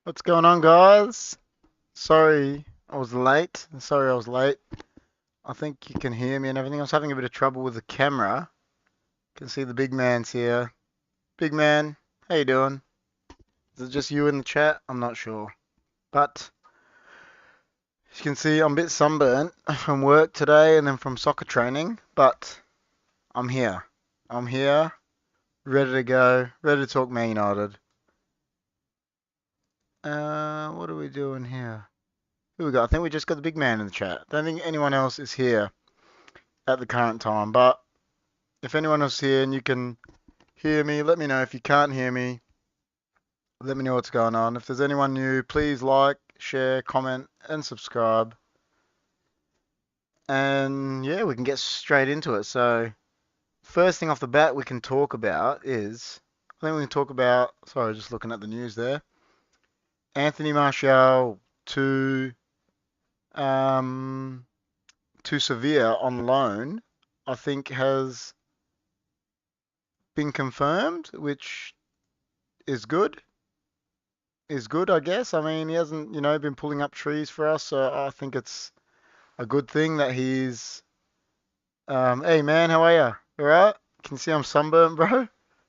What's going on, guys? Sorry I was late. I think you can hear me and everything. I was having a bit of trouble with the camera. Can see the big man's here. Big man, how you doing? Is it just you in the chat? I'm not sure. But as you can see, I'm a bit sunburnt from work today and then from soccer training. But I'm here. I'm here, ready to go, ready to talk Man United. What are we doing here? Who we got? I think we just got the big man in the chat. Don't think anyone else is here at the current time. But if anyone else here and you can hear me, let me know. If you can't hear me, let me know what's going on. If there's anyone new, please like, share, comment, and subscribe. And yeah, we can get straight into it. So, first thing off the bat we can talk about is, I think we can talk about, sorry, just looking at the news there. Anthony Martial to um, to Sevilla on loan, I think has been confirmed, which is good. Is good, I guess. I mean, he hasn't, been pulling up trees for us, so I think it's a good thing that he's. Hey man, how are you? You alright? Can you see I'm sunburnt, bro?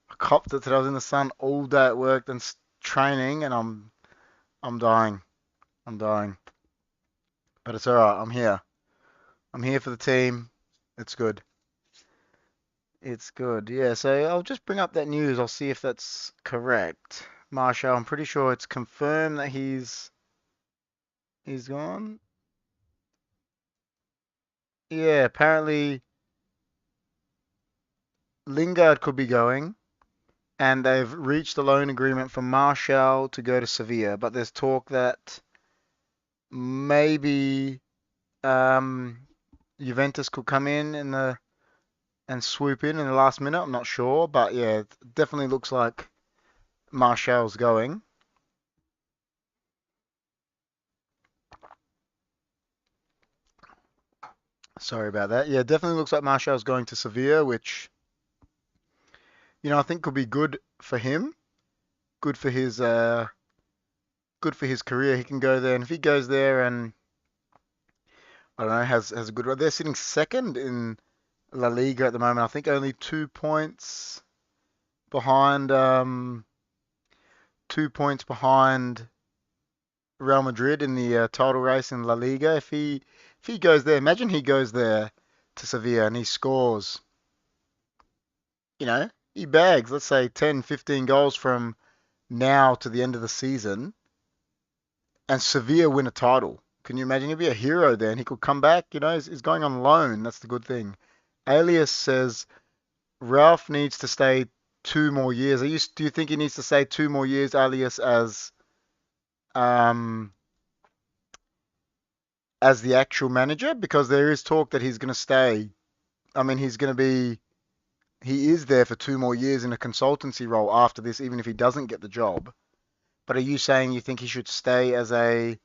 I copped it today. I was in the sun all day at work and training, and I'm dying. I'm dying. But it's alright. I'm here. I'm here for the team. It's good. It's good. Yeah. So I'll just bring up that news. I'll see if that's correct. Marshall, I'm pretty sure it's confirmed that he's gone. Yeah, apparently Lingard could be going, and they've reached a loan agreement for Martial to go to Sevilla. But there's talk that maybe um, Juventus could come in the and swoop in the last minute. I'm not sure, but yeah, it definitely looks like Martial's going. Sorry about that. Yeah, definitely looks like Martial's going to Sevilla, which I think could be good for him, good for his good for his career. He can go there, and if he goes there and I don't know, has a good run. They're sitting second in La Liga at the moment. I think only 2 points behind, 2 points behind Real Madrid in the title race in La Liga. If he goes there, imagine he goes there to Sevilla and he scores. He bags, let's say 10, 15 goals from now to the end of the season, and Sevilla win a title. Can you imagine? He'd be a hero there, and he could come back. He's going on loan. That's the good thing. Alias says Ralph needs to stay 2 more years. Do you think he needs to stay 2 more years, Alias, um as the actual manager? Because there is talk that he's going to stay. I mean, he is there for 2 more years in a consultancy role after this, even if he doesn't get the job. But are you saying you think he should stay as a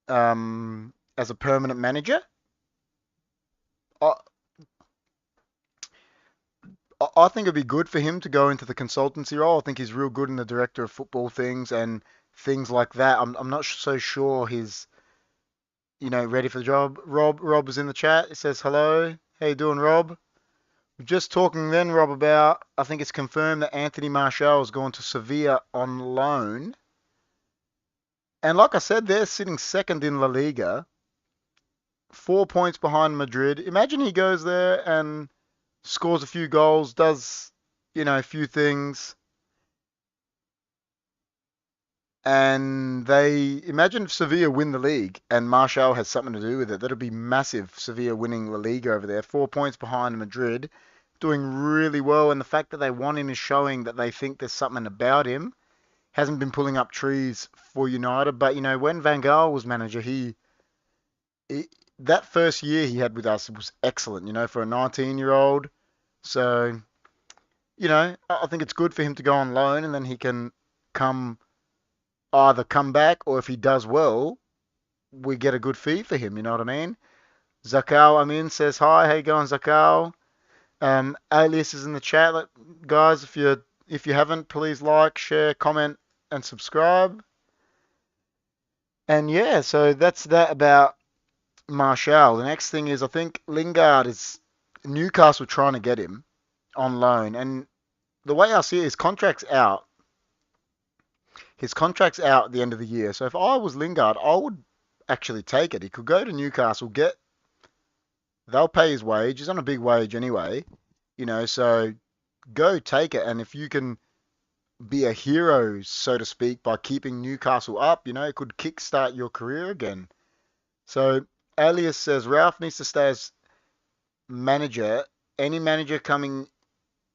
permanent manager? I, I think it'd be good for him to go into the consultancy role. I think he's real good in the director of football things and things like that. I'm not so sure he's ready for the job. Rob is in the chat. He says hello. How you doing, Rob? We're just talking then, Rob, about I think it's confirmed that Anthony Martial is going to Sevilla on loan. And like I said, they're sitting second in La Liga, 4 points behind Madrid. Imagine he goes there and scores a few goals, does, a few things. And they imagine if Sevilla win the league and Martial has something to do with it. That'd be massive. Sevilla winning La Liga over there, 4 points behind Madrid, doing really well. And the fact that they won him is showing that they think there's something about him. Hasn't been pulling up trees for United, but when Van Gaal was manager, he that first year he had with us was excellent. For a 19-year-old. So I think it's good for him to go on loan, and then he can come either come back, or if he does well, we get a good fee for him. You know what I mean? Zakal Amin says hi. How you going, Zakal? Alias is in the chat. Guys, if you haven't, please like, share, comment, and subscribe. And yeah, so that's that about Martial. The next thing is I think Lingard is Newcastle trying to get him on loan, and the way I see it, his contract's out. His contract's out at the end of the year. So if I was Lingard, I would actually take it. He could go to Newcastle, get they'll pay his wage. He's on a big wage anyway, so go take it. And if you can be a hero, so to speak, by keeping Newcastle up, it could kickstart your career again. So Alias says Ralph needs to stay as manager. Any manager coming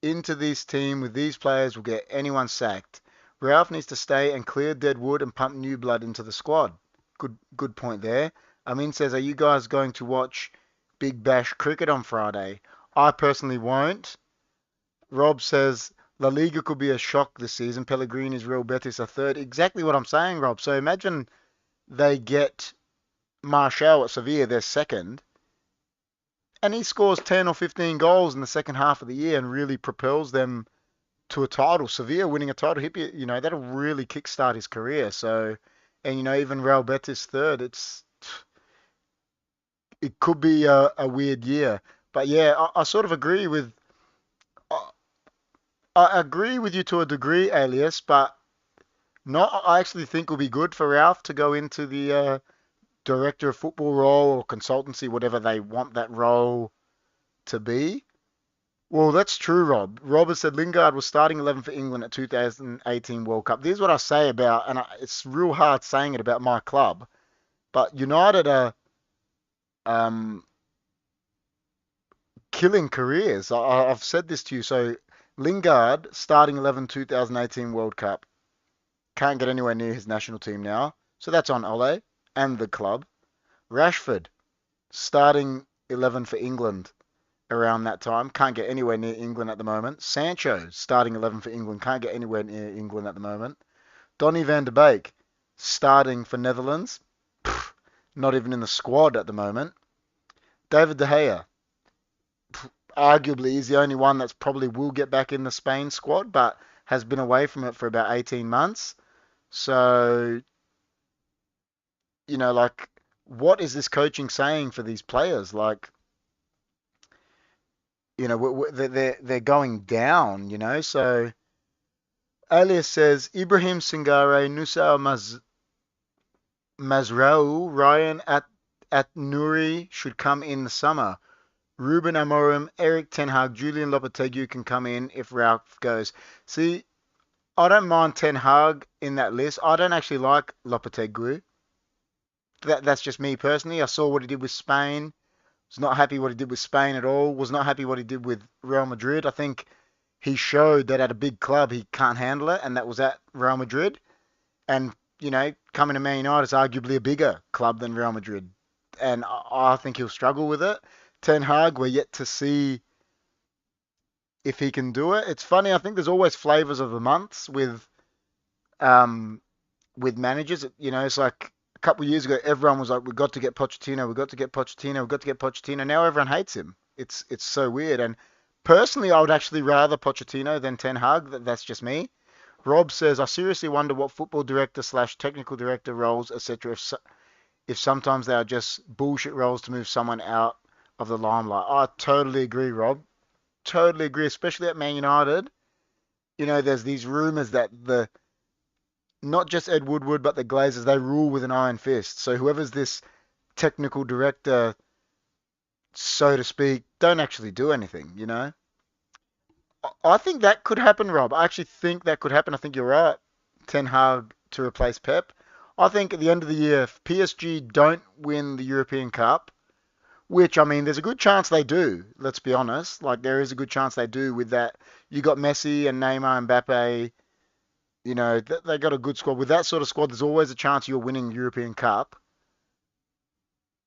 into this team with these players will get anyone sacked. Ralph needs to stay and clear dead wood and pump new blood into the squad. Good point there. Amin says, are you guys going to watch Big Bash cricket on Friday? I personally won't. Rob says La Liga could be a shock this season. Pellegrini's Real Betis are third. Exactly what I'm saying, Rob. So imagine they get Martial at Sevilla, they're second, and he scores 10 or 15 goals in the second half of the year and really propels them to a title. Sevilla winning a title, that'll really kickstart his career. So, and even Real Betis third, it could be a weird year. But yeah, I sort of agree with I, I agree with you to a degree, Alias, but not. I actually think it will be good for Ralph to go into the director of football role or consultancy, whatever they want that role to be. Well, that's true, Rob. Robert said Lingard was starting 11 for England at 2018 World Cup. This is what I say about, and it's real hard saying it about my club, but United are um, killing careers. I've said this to you. So Lingard starting 11 2018 World Cup can't get anywhere near his national team now. So that's on Ole and the club. Rashford starting 11 for England around that time. Can't get anywhere near England at the moment. Sancho, starting 11 for England. Can't get anywhere near England at the moment. Donny van de Beek, starting for Netherlands. Not even in the squad at the moment. David De Gea, arguably is the only one that's probably will get back in the Spain squad, but has been away from it for about 18 months. So, like, what is this coaching saying for these players? Like, they're going down, So Alias says Ibrahim Singare, Nusa Mazraoui, Ryan at Nuri should come in the summer. Ruben Amorim, Eric Ten Hag, Julian Lopetegui can come in if Ralph goes. See, I don't mind Ten Hag in that list. I don't actually like Lopetegui. That's just me personally. I saw what he did with Spain. Was not happy what he did with Spain at all. Was not happy what he did with Real Madrid. I think he showed that at a big club he can't handle it, and that was at Real Madrid. And coming to Man United is arguably a bigger club than Real Madrid, and I think he'll struggle with it. Ten Hag, we're yet to see if he can do it. It's funny. I think there's always flavors of the months um with managers. It's like a couple of years ago, everyone was like, "We got to get Pochettino. We got to get Pochettino. We got to get Pochettino." Now everyone hates him. It's so weird. And personally, I would actually rather Pochettino than Ten Hag. That's just me. Rob says, I seriously wonder what football director slash technical director roles, etc. If sometimes they are just bullshit roles to move someone out of the limelight. I totally agree, Rob. Totally agree, especially at Man United. There's these rumours that the not just Ed Woodward, but the Glazers, they rule with an iron fist. So whoever's this technical director, so to speak, don't actually do anything. I think that could happen, Rob. I actually think that could happen. I think you're right. Ten Hag to replace Pep. I think at the end of the year, if PSG don't win the European Cup, which, I mean, there's a good chance they do, let's be honest. Like, there is a good chance they do with that. You got Messi and Neymar and Mbappe. They got a good squad. With that sort of squad, there's always a chance you're winning European Cup.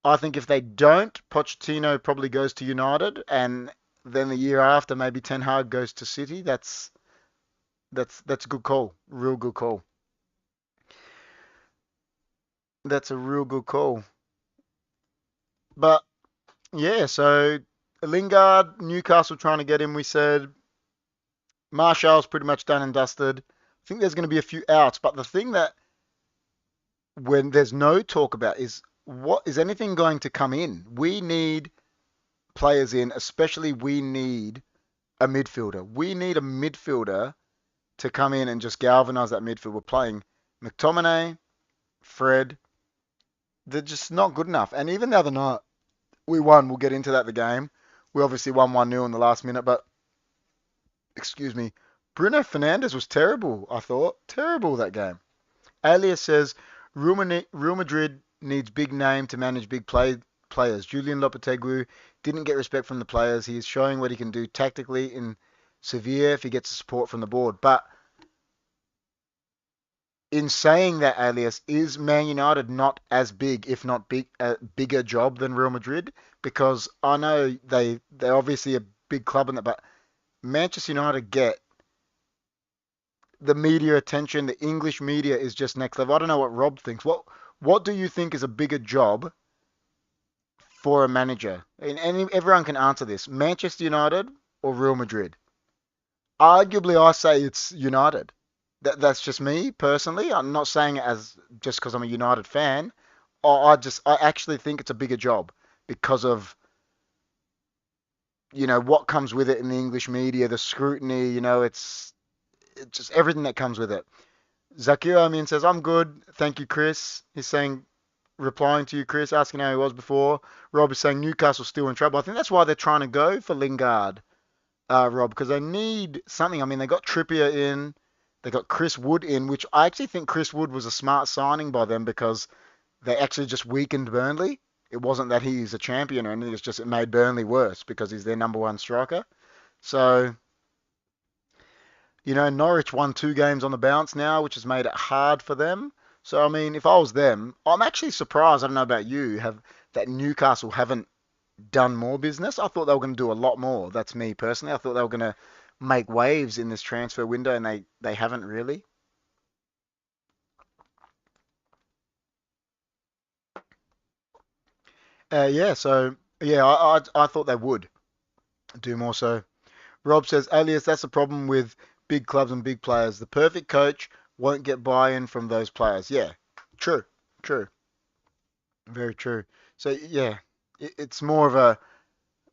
I think if they don't, Pochettino probably goes to United, and then the year after, maybe Ten Hag goes to City. That's a good call. Real good call. That's a real good call. But yeah, so Lingard, Newcastle trying to get him. We said Martial's pretty much done and dusted. I think there's going to be a few outs, but the thing that when there's no talk about is what is anything going to come in? We need players in, especially we need a midfielder. We need a midfielder to come in and just galvanise that midfield. We're playing McTominay, Fred. They're just not good enough. And even the other night, we won. We'll get into that the game. We obviously won 1-0 in the last minute, but excuse me, Bruno Fernandes was terrible, I thought. Terrible that game. Alias says Real Madrid needs big name to manage players. Julian Lopetegui didn't get respect from the players. He is showing what he can do tactically in Sevilla if he gets the support from the board. But in saying that, Alias, is Man United not as big, if not a bigger job than Real Madrid? Because I know they're obviously a big club in that, but Manchester United get the media attention. The English media is just next level. I don't know what Rob thinks. What do you think is a bigger job for a manager? And everyone can answer this. Manchester United or Real Madrid? Arguably, I say it's United. That's just me personally. I'm not saying it as just because I'm a United fan. I actually think it's a bigger job because of what comes with it in the English media, the scrutiny. It's just everything that comes with it. Zakir Amin says, I'm good. Thank you, Chris. He's saying, replying to you, Chris, asking how he was before. Rob is saying Newcastle's still in trouble. I think that's why they're trying to go for Lingard, Rob, because they need something. I mean, they got Trippier in. They got Chris Wood in, which I actually think Chris Wood was a smart signing by them because they actually just weakened Burnley. It wasn't that he's a champion or anything. It's just it made Burnley worse because he's their number one striker. So, Norwich won 2 games on the bounce now, which has made it hard for them. So, I mean, if I was them, I'm actually surprised. I don't know about you, have that Newcastle haven't done more business. I thought they were going to do a lot more. That's me personally. I thought they were going to make waves in this transfer window, and they haven't really. Yeah, so yeah, I thought they would do more. So Rob says, Alias, that's the problem with big clubs and big players. The perfect coach won't get buy-in from those players. Yeah, true, true, very true. So yeah, it's more of a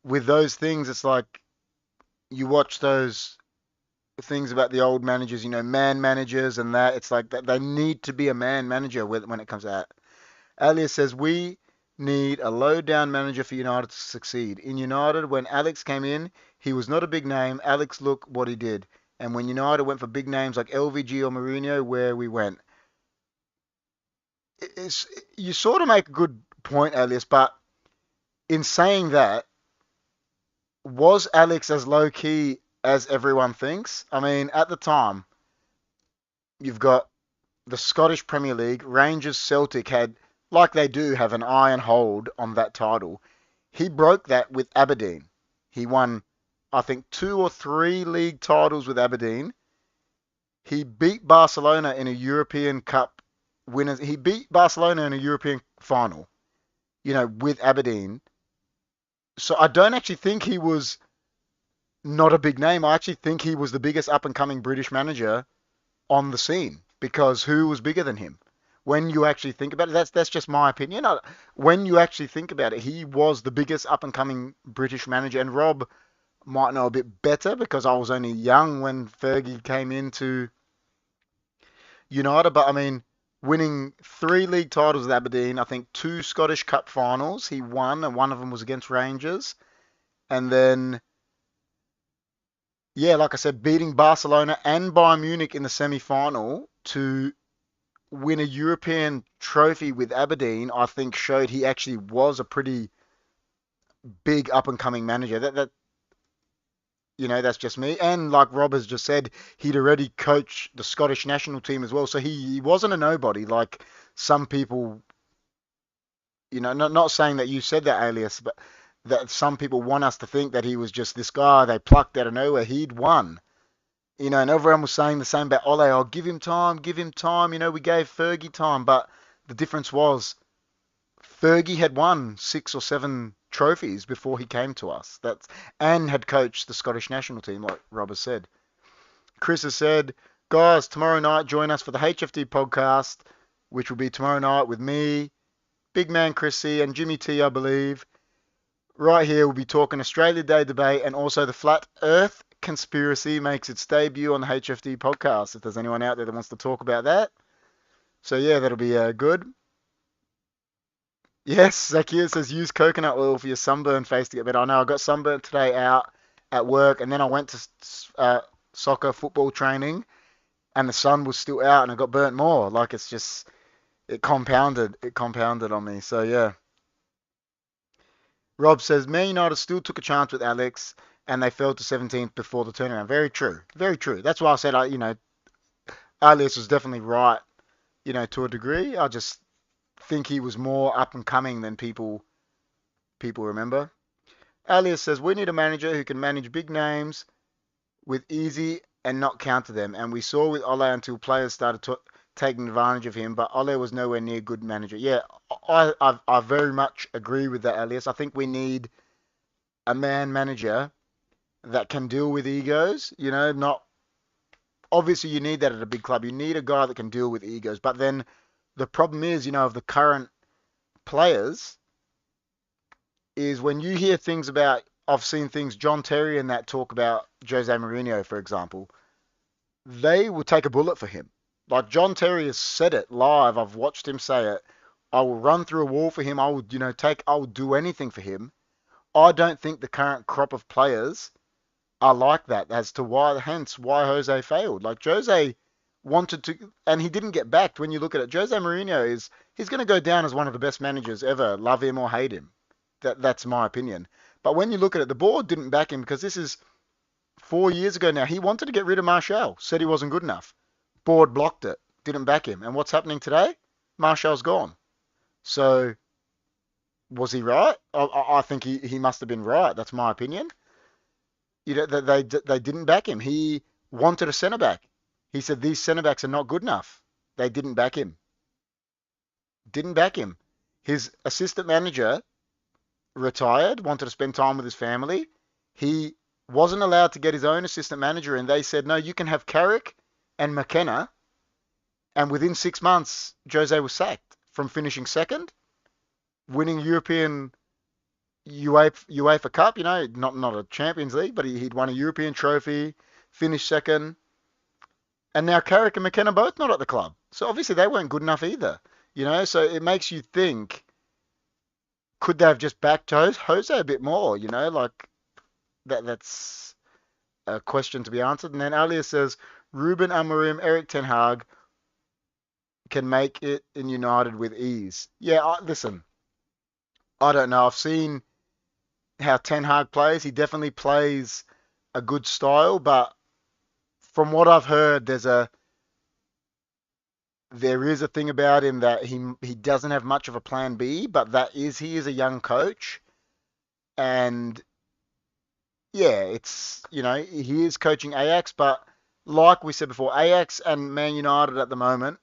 with those things. It's like you watch those things about the old managers, man managers and that. It's like that they need to be a man manager when it comes to that. Alias says, we need a low down manager for United to succeed. In United, when Alex came in, he was not a big name. Alex, look what he did. And when United went for big names like LVG or Mourinho, where we went. It's, you sort of make a good point, Alias, but in saying that, was Alex as low key as everyone thinks? I mean, at the time, you've got the Scottish Premier League, Rangers, Celtic had, like they do, have an iron hold on that title. He broke that with Aberdeen. He won, I think, 2 or 3 league titles with Aberdeen. He beat Barcelona in a European Cup winners. He beat Barcelona in a European final, with Aberdeen. So I don't actually think he was not a big name. I actually think he was the biggest up and coming British manager on the scene because who was bigger than him? When you actually think about it, that's just my opinion. When you actually think about it, he was the biggest up and coming British manager. And Rob might know a bit better because I was only young when Fergie came into United. But I mean, winning 3 league titles with Aberdeen, I think 2 Scottish Cup finals he won, and one of them was against Rangers. And then, yeah, like I said, beating Barcelona and Bayern Munich in the semi-final to win a European trophy with Aberdeen, I think showed he actually was a pretty big up and coming manager. That's just me. And like Rob has just said, he'd already coached the Scottish national team as well, so he wasn't a nobody like some people. Not saying that you said that, Alias, but that some people want us to think that he was just this guy they plucked out of nowhere. He'd won. And everyone was saying the same about Ole. Oh, give him time, give him time. We gave Fergie time, but the difference was Fergie had won 6 or 7 trophies before he came to us. And had coached the Scottish national team, like Rob has said. Chris has said, guys, tomorrow night join us for the HFD podcast. which will be tomorrow night with me, Big Man Chrissy, and Jimmy T, I believe. Right here, we'll be talking Australia Day debate, and also the Flat Earth conspiracy makes its debut on the HFD podcast. If there's anyone out there that wants to talk about that, so yeah, that'll be good. Yes, Zakia says use coconut oil for your sunburn face to get better. I know I got sunburnt today out at work, and then I went to soccer football training, and the sun was still out, and I got burnt more. Like it's just it compounded on me. So yeah. Rob says Man United still took a chance with Alex, and they fell to 17th before the turnaround. Very true, very true. That's why I said Alias was definitely right, to a degree. I just think he was more up and coming than people remember. Alias says we need a manager who can manage big names with easy and not counter them. And we saw with Ole until players started taking advantage of him, but Ole was nowhere near good manager. Yeah, I very much agree with that, Alias. I think we need a man manager that can deal with egos. Not obviously you need that at a big club. You need a guy that can deal with egos. But then the problem is, of the current players, is when you hear things about, I've seen things, John Terry and that talk about Jose Mourinho, for example, they will take a bullet for him. Like John Terry has said it live. I've watched him say it. I will run through a wall for him. I will, I will do anything for him. I don't think the current crop of players are like that as to hence why Jose failed. Like Jose wanted to, and he didn't get backed. When you look at it, Jose Mourinho he's going to go down as one of the best managers ever, love him or hate him. That's my opinion. But when you look at it, the board didn't back him because this is 4 years ago now. He wanted to get rid of Martial, said he wasn't good enough. Board blocked it, didn't back him. And what's happening today? Martial's gone. So was he right? I think he must have been right. That's my opinion. They didn't back him. He wanted a centre back. He said these centre backs are not good enough. They didn't back him. Didn't back him. His assistant manager retired, wanted to spend time with his family. He wasn't allowed to get his own assistant manager, and they said, no, you can have Carrick and McKenna. And within 6 months, Jose was sacked from finishing second, winning European UEFA Cup, not a Champions League, but he'd won a European trophy, finished second. And now Carrick and McKenna both not at the club. So obviously they weren't good enough either. So it makes you think, could they have just backed Jose a bit more? Like that's a question to be answered. And then Alia says, Ruben Amorim, Eric Ten Hag can make it in United with ease. Yeah, listen, I don't know. I've seen how Ten Hag plays. He definitely plays a good style, but from what I've heard, there is a thing about him that he doesn't have much of a plan B, but he is a young coach, and yeah, it's he is coaching Ajax, but like we said before, Ajax and Man United at the moment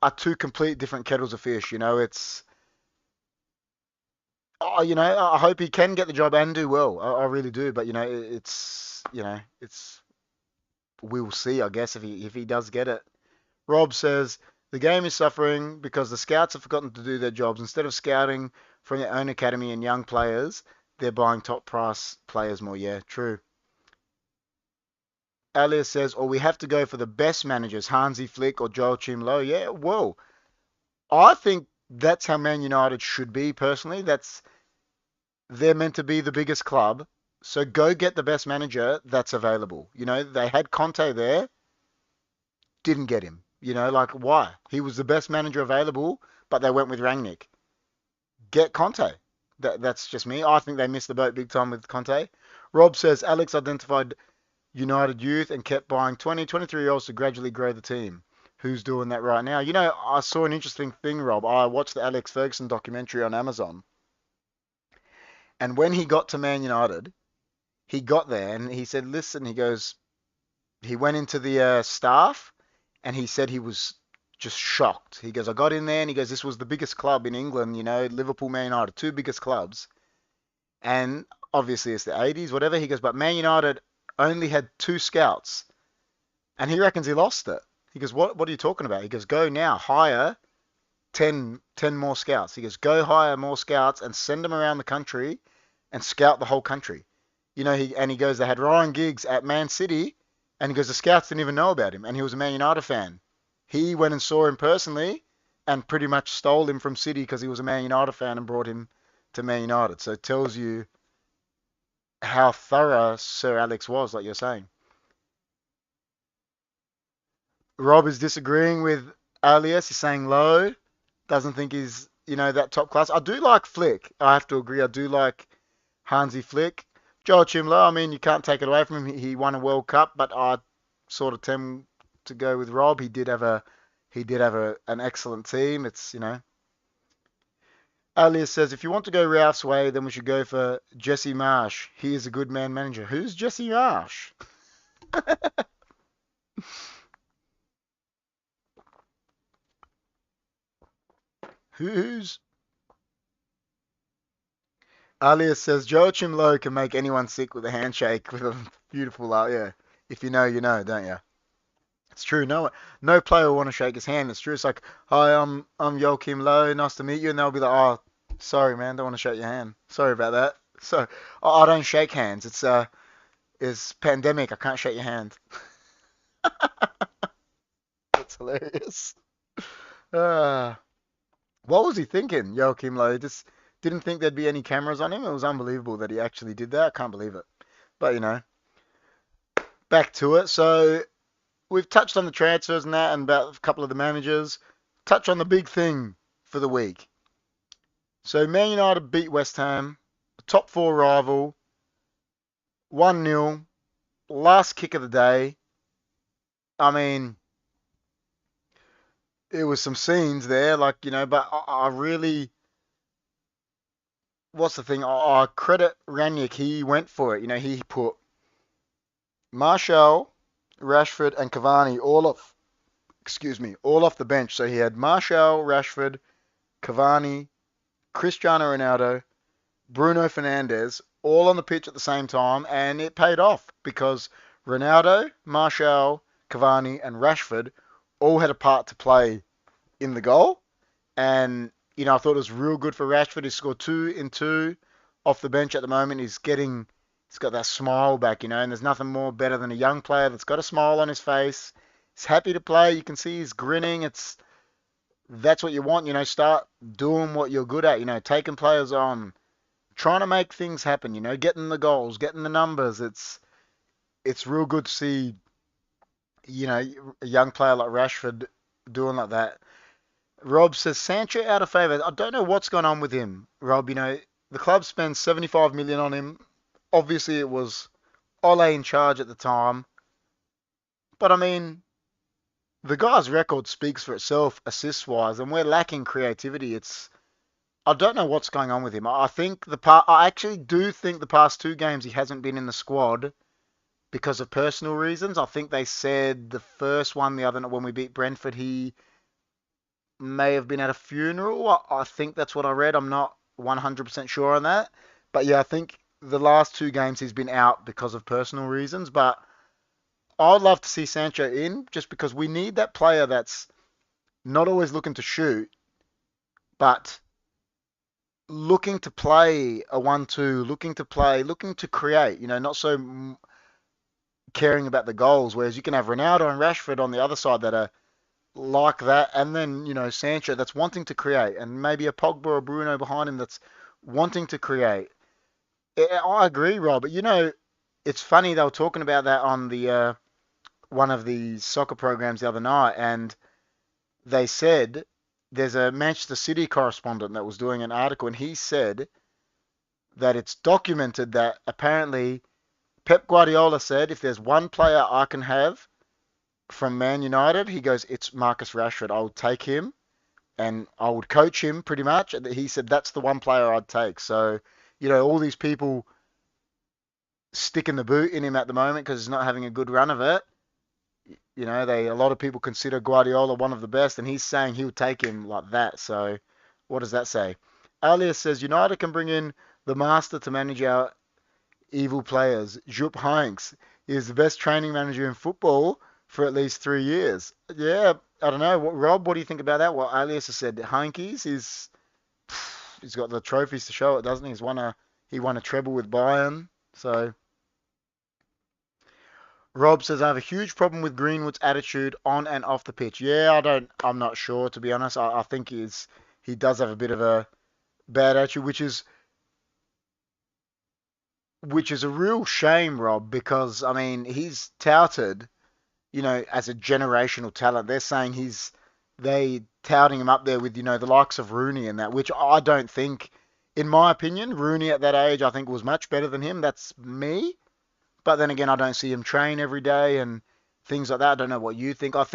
are two complete different kettles of fish. It's I hope he can get the job and do well. I really do, but it's we'll see, I guess, if he does get it. Rob says the game is suffering because the scouts have forgotten to do their jobs. Instead of scouting from their own academy and young players, they're buying top price players more. Yeah, true. Alias says, or we have to go for the best managers, Hansi Flick or Joel Chimlo. Yeah, well, I think that's how Man United should be personally. They're meant to be the biggest club. So go get the best manager that's available. They had Conte there, didn't get him. Like why? He was the best manager available, but they went with Rangnick. Get Conte. That's just me. I think they missed the boat big time with Conte. Rob says Alex identified United youth and kept buying 20, 23-year-olds to gradually grow the team. Who's doing that right now? I saw an interesting thing, Rob. I watched the Alex Ferguson documentary on Amazon. And when he got to Man United, he got there and he said, listen, he went into the staff and he said he was just shocked. He goes, I got in there and he goes, this was the biggest club in England, Liverpool, Man United, two biggest clubs. And obviously it's the 80s, whatever. He goes, but Man United only had 2 scouts. And he reckons he lost it. He goes, what are you talking about? He goes, go now, hire ten more scouts. He goes, go hire more scouts and send them around the country and scout the whole country. He goes, they had Ryan Giggs at Man City, and he goes, the scouts didn't even know about him, and he was a Man United fan. He went and saw him personally, and pretty much stole him from City because he was a Man United fan and brought him to Man United. So it tells you how thorough Sir Alex was, like you're saying. Rob is disagreeing with Alias. He's saying low. Doesn't think he's, that top class. I do like Flick. I have to agree. I do like Hansi Flick. Joel Chimlo, I mean, you can't take it away from him. He won a World Cup, but I sort of tend to go with Rob. An excellent team. Alias says, if you want to go Ralph's way, then we should go for Jesse Marsh. He is a good man manager. Who's Jesse Marsh? Who's Alias says Joachim Low can make anyone sick with a handshake with a beautiful laugh. Yeah, if you know, you know, don't you? It's true. No player will want to shake his hand. It's true. It's like, hi, I'm Joachim Low. Nice to meet you, and they'll be like, oh, sorry, man, don't want to shake your hand. Sorry about that. So I don't shake hands. It's pandemic. I can't shake your hand. That's hilarious. Uh, what was he thinking, Joachim Low? He just didn't think there'd be any cameras on him. It was unbelievable that he actually did that. I can't believe it. But back to it. So we've touched on the transfers and that, and about a couple of the managers. Touch on the big thing for the week. So Man United beat West Ham, top four rival, 1-0, last kick of the day. I mean, it was some scenes there, but I really, what's the thing? I credit Ranić. He went for it. He put Martial, Rashford, and Cavani all off the bench. So he had Martial, Rashford, Cavani, Cristiano Ronaldo, Bruno Fernandes, all on the pitch at the same time, and it paid off because Ronaldo, Martial, Cavani, and Rashford all had a part to play in the goal. And, I thought it was real good for Rashford. He scored 2 in 2 off the bench at the moment. He's got that smile back, and there's nothing more better than a young player that's got a smile on his face. He's happy to play. You can see he's grinning. That's what you want, start doing what you're good at, taking players on, trying to make things happen, getting the goals, getting the numbers. It's real good to see, a young player like Rashford doing like that. Rob says Sancho out of favour. I don't know what's going on with him, Rob. The club spent 75 million on him. Obviously, it was Ole in charge at the time, but I mean, the guy's record speaks for itself, assist wise, and we're lacking creativity. I don't know what's going on with him. I actually do think the past 2 games he hasn't been in the squad because of personal reasons. I think they said the first one the other night when we beat Brentford, he may have been at a funeral. I think that's what I read. I'm not 100% sure on that. But yeah, I think the last 2 games he's been out because of personal reasons. But I'd love to see Sancho in just because we need that player that's not always looking to shoot, but looking to play a 1-2, looking to create, not so caring about the goals. Whereas you can have Ronaldo and Rashford on the other side that are like that, and then Sancho that's wanting to create, and maybe a Pogba or Bruno behind him that's wanting to create. I agree, Rob. But it's funny they were talking about that on the one of the soccer programs the other night, and they said there's a Manchester City correspondent that was doing an article, and he said that it's documented that apparently Pep Guardiola said if there's one player I can have from Man United, he goes, it's Marcus Rashford. I would take him and I would coach him pretty much. And he said that's the one player I'd take. So, all these people sticking the boot in him at the moment because he's not having a good run of it. A lot of people consider Guardiola one of the best, and he's saying he would take him like that. So, what does that say? Alias says United can bring in the master to manage our evil players. Jupp Heynckes is the best training manager in football for at least 3 years. Yeah, I don't know. Rob, what do you think about that? What Alias has said, Heynckes is he's got the trophies to show it, doesn't he? He won a treble with Bayern. So Rob says I have a huge problem with Greenwood's attitude on and off the pitch. Yeah, I'm not sure to be honest. I think he does have a bit of a bad attitude, which is a real shame, Rob, because I mean he's touted, as a generational talent. They're saying they touting him up there with, the likes of Rooney and that, which I don't think, in my opinion, Rooney at that age, I think was much better than him. That's me. But then again, I don't see him train every day and things like that. I don't know what you think. I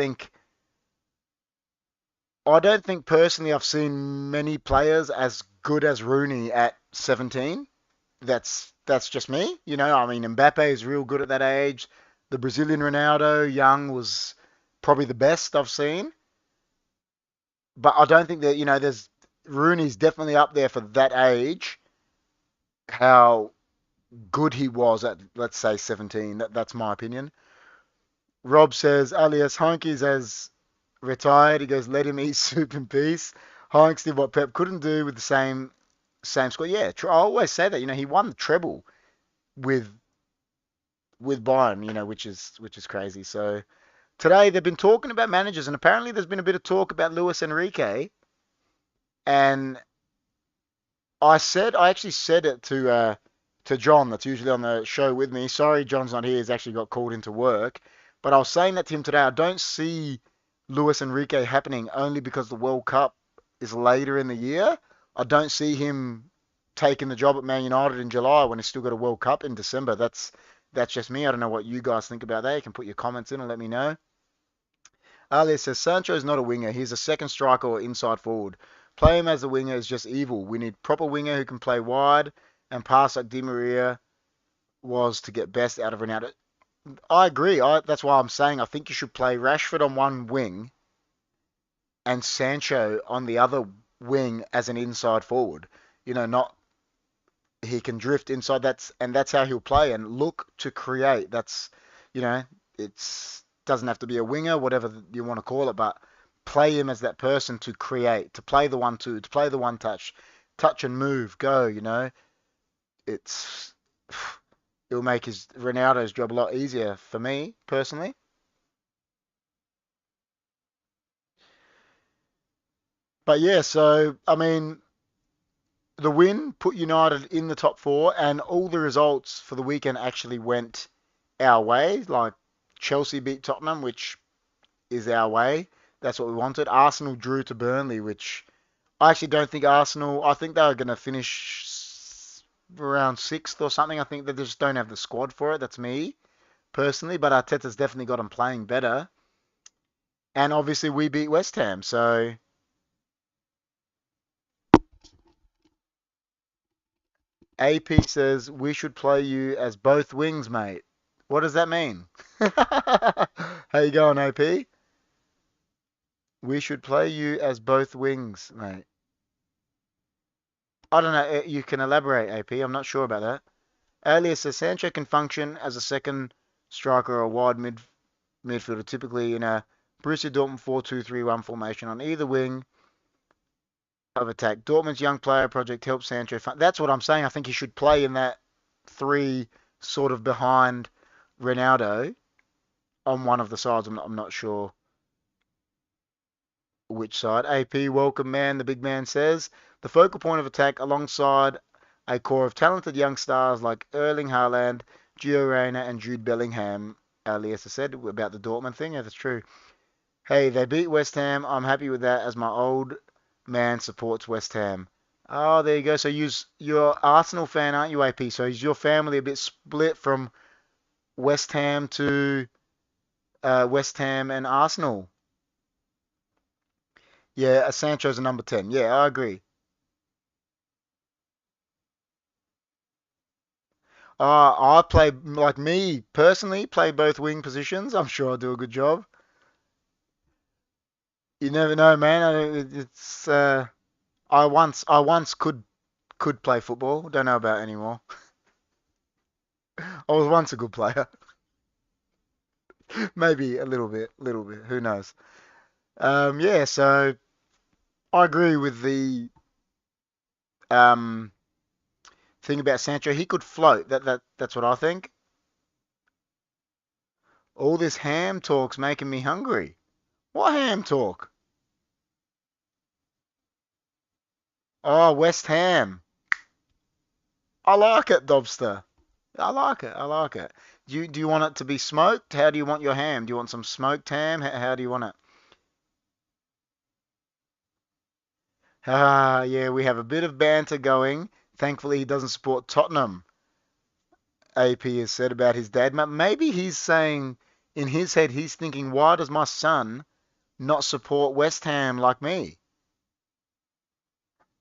don't think personally I've seen many players as good as Rooney at 17. That's just me. I mean, Mbappe is real good at that age. The Brazilian Ronaldo, young, was probably the best I've seen. But I don't think that, there's Rooney's definitely up there for that age. How good he was at, let's say, 17. That's my opinion. Rob says alias Honkies has retired. He goes, let him eat soup in peace. Honks did what Pep couldn't do with the same squad. Yeah, I always say that. He won the treble with Bayern. Which is crazy. So today they've been talking about managers, and apparently there's been a bit of talk about Luis Enrique. And I actually said it to John, that's usually on the show with me. Sorry, John's not here. He's actually got called into work. But I was saying that to him today. I don't see Luis Enrique happening only because the World Cup is later in the year. I don't see him taking the job at Man United in July when he's still got a World Cup in December. That's just me. I don't know what you guys think about that. You can put your comments in and let me know. Ali says Sancho is not a winger. He's a second striker or inside forward. Play him as a winger is just evil. We need proper winger who can play wide and pass like Di Maria was to get best out of Ronaldo. I agree. That's why I'm saying I think you should play Rashford on one wing and Sancho on the other wing as an inside forward. Not he can drift inside. That's how he'll play and look to create. You know, it's doesn't have to be a winger, whatever you want to call it, but play him as that person to create, to play the 1-2, to play the one touch and move, go. It's it'll make his Ronaldo's job a lot easier for me personally. But yeah, so I mean, the win put United in the top four, and all the results for the weekend actually went our way. Like Chelsea beat Tottenham, which is our way. That's what we wanted. Arsenal drew to Burnley, which I actually don't think Arsenal. I think they were going to finish around sixth or something. I think they just don't have the squad for it. That's me personally, but Arteta's definitely got them playing better. And obviously we beat West Ham, so AP says we should play you as both wings, mate. What does that mean? How you going, AP? We should play you as both wings, mate. I don't know. You can elaborate, AP. I'm not sure about that. Earlier says Sancho can function as a second striker or a wide midfielder, typically in a Borussia Dortmund 4-2-3-1 formation on either wing of attack. Dortmund's young player project helps Sancho. That's what I'm saying. I think he should play in that three sort of behind Ronaldo on one of the sides. I'm not sure which side. AP, welcome man, the big man says. The focal point of attack alongside a core of talented young stars like Erling Haaland, Gio Reyna, and Jude Bellingham. Elias said about the Dortmund thing. Yeah, that's true. Hey, they beat West Ham. I'm happy with that as my old man supports West Ham. Oh, there you go. So you're Arsenal fan, aren't you, AP? So is your family a bit split from West Ham to West Ham and Arsenal? Yeah, Sancho's a number 10. Yeah, I agree. I play, like me personally, play both wing positions. I'm sure I do a good job. You never know, man. It's I once could play football. Don't know about anymore. I was once a good player. Maybe a little bit, little bit. Who knows? Yeah, so I agree with the um thing about Sancho. He could float. That's what I think. All this ham talk's making me hungry. What ham talk? Oh, West Ham. I like it, Dobster. I like it. I like it. Do you want it to be smoked? How do you want your ham? Do you want some smoked ham? How do you want it? Ah, yeah, we have a bit of banter going. Thankfully, he doesn't support Tottenham. AP has said about his dad. Maybe he's saying in his head, he's thinking, why does my son not support West Ham like me?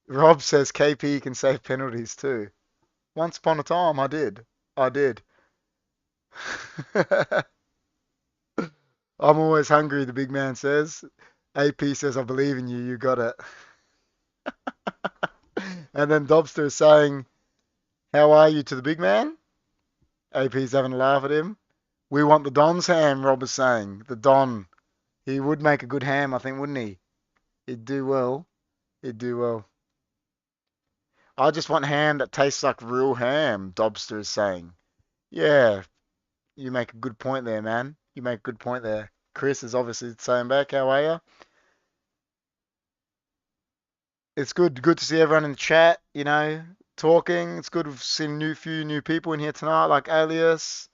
Rob says KP can save penalties too. Once upon a time, I did. I did. I'm always hungry, the big man says. AP says, I believe in you, you got it. And then Dobster is saying, how are you to the big man? AP's having a laugh at him. We want the Don's ham, Rob is saying. The Don. He would make a good ham, I think, wouldn't he? He'd do well. He'd do well. I just want ham that tastes like real ham, Dobster is saying. Yeah, you make a good point there, man. You make a good point there. Chris is obviously saying back, how are you? It's good to see everyone in the chat, talking. It's good to see few new people in here tonight, like Alias,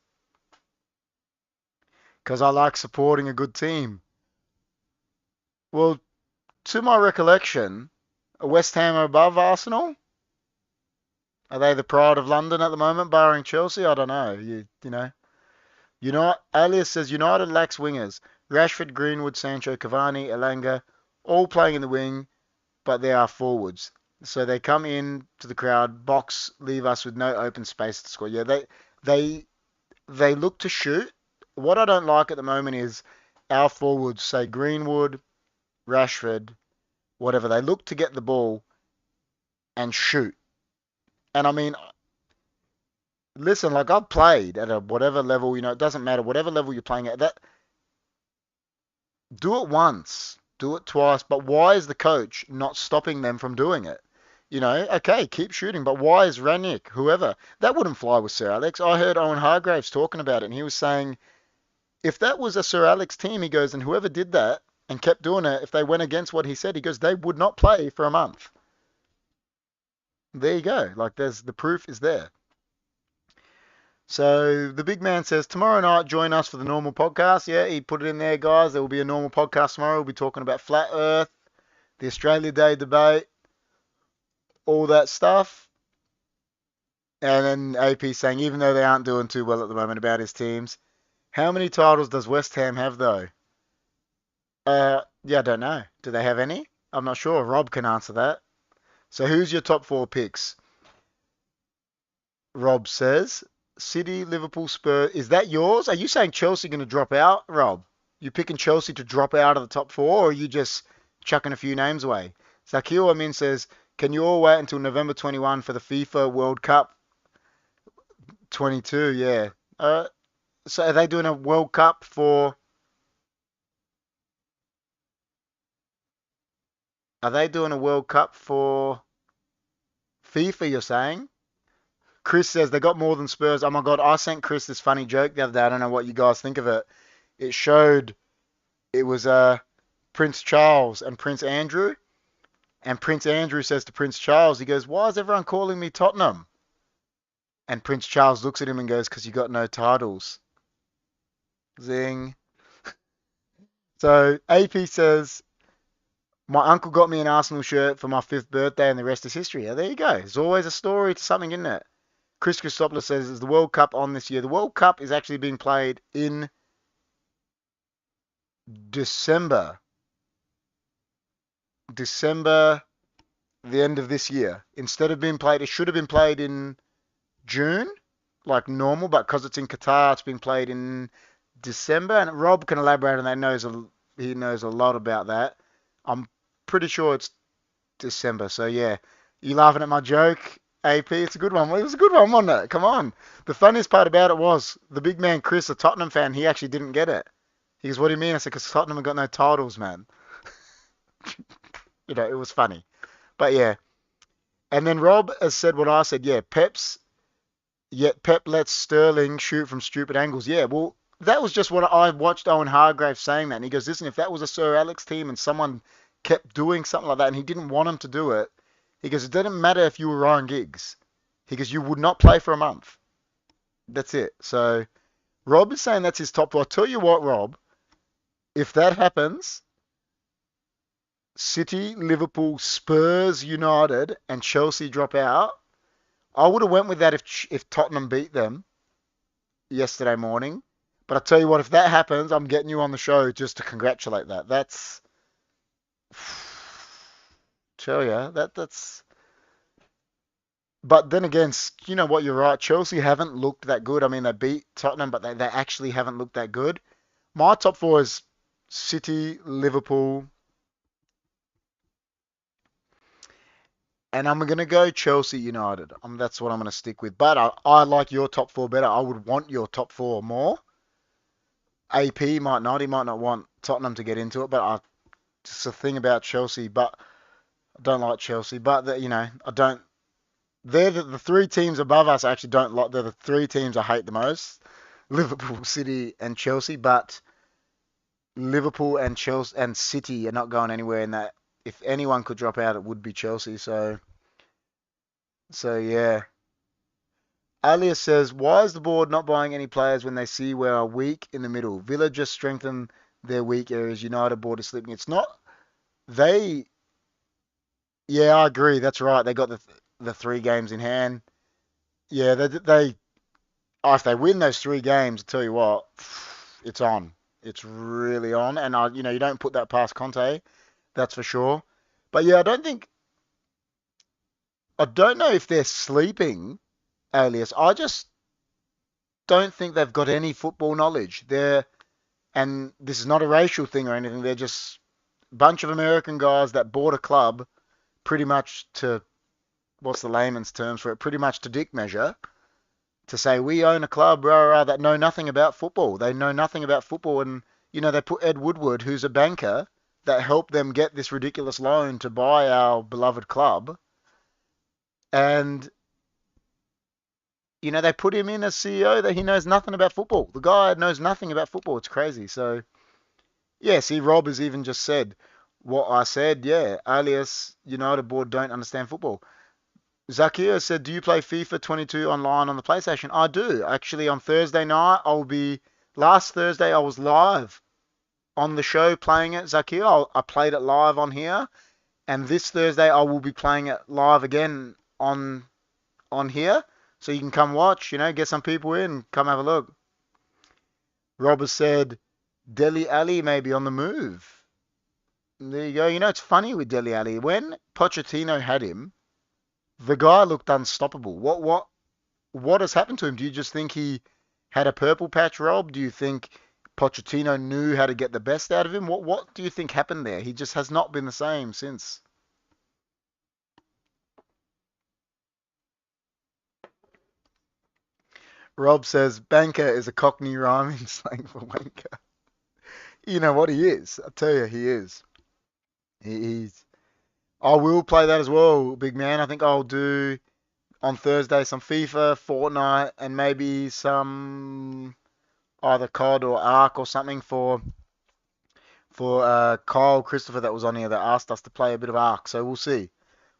because I like supporting a good team. Well, to my recollection, are West Ham above Arsenal? Are they the pride of London at the moment, barring Chelsea? I don't know. Alias says United lacks wingers. Rashford, Greenwood, Sancho, Cavani, Elanga, all playing in the wing, but they are forwards. So they come in to the crowd, box, leave us with no open space to score. Yeah, they they look to shoot. What I don't like at the moment is our forwards, say Greenwood, Rashford, whatever. They look to get the ball and shoot. And I mean, listen, like I've played at a whatever level, it doesn't matter, whatever level you're playing at, that do it once, do it twice, but why is the coach not stopping them from doing it? Okay, keep shooting, but why is Ranić, whoever, that wouldn't fly with Sir Alex. I heard Owen Hargraves talking about it, and he was saying if that was a Sir Alex team, he goes, and whoever did that and kept doing it, if they went against what he said, he goes, they would not play for a month. There you go. Like there's the proof is there. So the big man says, tomorrow night, join us for the normal podcast. Yeah, he put it in there, guys. There will be a normal podcast tomorrow. We'll be talking about flat Earth, the Australia Day debate, all that stuff. And then AP saying, even though they aren't doing too well at the moment about his teams, how many titles does West Ham have though? Yeah, I don't know. Do they have any? I'm not sure. Rob can answer that. So who's your top four picks? Rob says City, Liverpool, Spurs. Is that yours? Are you saying Chelsea going to drop out, Rob? You picking Chelsea to drop out of the top four, or are you just chucking a few names away? Zakil Amin says, can you all wait until November 21 for the FIFA World Cup 22? Yeah. So are they doing a World Cup for? Are they doing a World Cup for FIFA? You're saying? Chris says they got more than Spurs. Oh my God, I sent Chris this funny joke the other day. I don't know what you guys think of it. It showed it was Prince Charles and Prince Andrew. And Prince Andrew says to Prince Charles, he goes, why is everyone calling me Tottenham? And Prince Charles looks at him and goes, because you got no titles. Zing. So AP says, my uncle got me an Arsenal shirt for my 5th birthday and the rest is history. Yeah, there you go. There's always a story to something, isn't it? Chris Christopoulos says, is the World Cup on this year? The World Cup is actually being played in December. December, the end of this year. Instead of being played, it should have been played in June, like normal, but because it's in Qatar, it's been played in December. And Rob can elaborate on that. He knows a lot about that. I'm pretty sure it's December. So yeah, you laughing at my joke, AP? It's a good one. Well, it was a good one, wasn't it? Come on. The funniest part about it was the big man Chris, a Tottenham fan, he actually didn't get it. He goes, "What do you mean?" I said, "Because Tottenham have got no titles, man." It was funny. But yeah. And then Rob has said what I said. Yeah, yet Pep lets Sterling shoot from stupid angles. Yeah, well, that was just what I watched Owen Hargrave saying that. And he goes, listen, if that was a Sir Alex team and someone kept doing something like that and he didn't want him to do it, he goes, it doesn't matter if you were Ryan Giggs. He goes, you would not play for a month. That's it. So Rob is saying that's his top four. I'll tell you what, Rob, if that happens, City, Liverpool, Spurs, United, and Chelsea drop out, I would have went with that if Tottenham beat them yesterday morning. But I tell you what, if that happens, I'm getting you on the show just to congratulate that. That's tell you that's. But then again, you know what? You're right. Chelsea haven't looked that good. I mean, they beat Tottenham, but they actually haven't looked that good. My top four is City, Liverpool, and I'm gonna go Chelsea United. That's what I'm gonna stick with. But I like your top four better. I would want your top four more. AP might not. He might not want Tottenham to get into it, but just a thing about Chelsea. But I don't like Chelsea. But I don't. They're the three teams above us. I actually don't like. They're the three teams I hate the most: Liverpool, City, and Chelsea. But Liverpool and Chelsea and City are not going anywhere. In that, if anyone could drop out, it would be Chelsea. So yeah. Alias says, why is the board not buying any players when they see we are weak in the middle? Villa just strengthen their weak areas. United board is sleeping. It's not they. Yeah, I agree. That's right. They got the three games in hand. Yeah, if they win those three games, I tell you what, it's on. It's really on. And you don't put that past Conte. That's for sure. But yeah, I don't know if they're sleeping, Alias. I just don't think they've got any football knowledge. And this is not a racial thing or anything. They're just a bunch of American guys that bought a club pretty much to, what's the layman's terms for it? Pretty much to dick measure to say we own a club that know nothing about football. They know nothing about football, and they put Ed Woodward, who's a banker, that helped them get this ridiculous loan to buy our beloved club, and they put him in as CEO that he knows nothing about football. The guy knows nothing about football. It's crazy. So yeah, see, Rob has even just said what I said. Yeah, alias United board don't understand football. Zakir said, do you play FIFA 22 online on the PlayStation? I do. Actually, on Thursday night, last Thursday, I was live on the show playing it, Zakir. I played it live on here. And this Thursday, I will be playing it live again on here. So you can come watch, get some people in, come have a look. Rob has said, Deli Ali may be on the move. There you go. It's funny with Deli Ali. When Pochettino had him, the guy looked unstoppable. What has happened to him? Do you just think he had a purple patch, Rob? Do you think Pochettino knew how to get the best out of him? What do you think happened there? He just has not been the same since. Rob says banker is a Cockney rhyming slang for wanker. You know what he is? I tell you, he is. He's. I will play that as well, big man. I think I'll do on Thursday some FIFA, Fortnite, and maybe some either COD or Ark or something for Kyle Christopher that was on here that asked us to play a bit of Ark. So we'll see.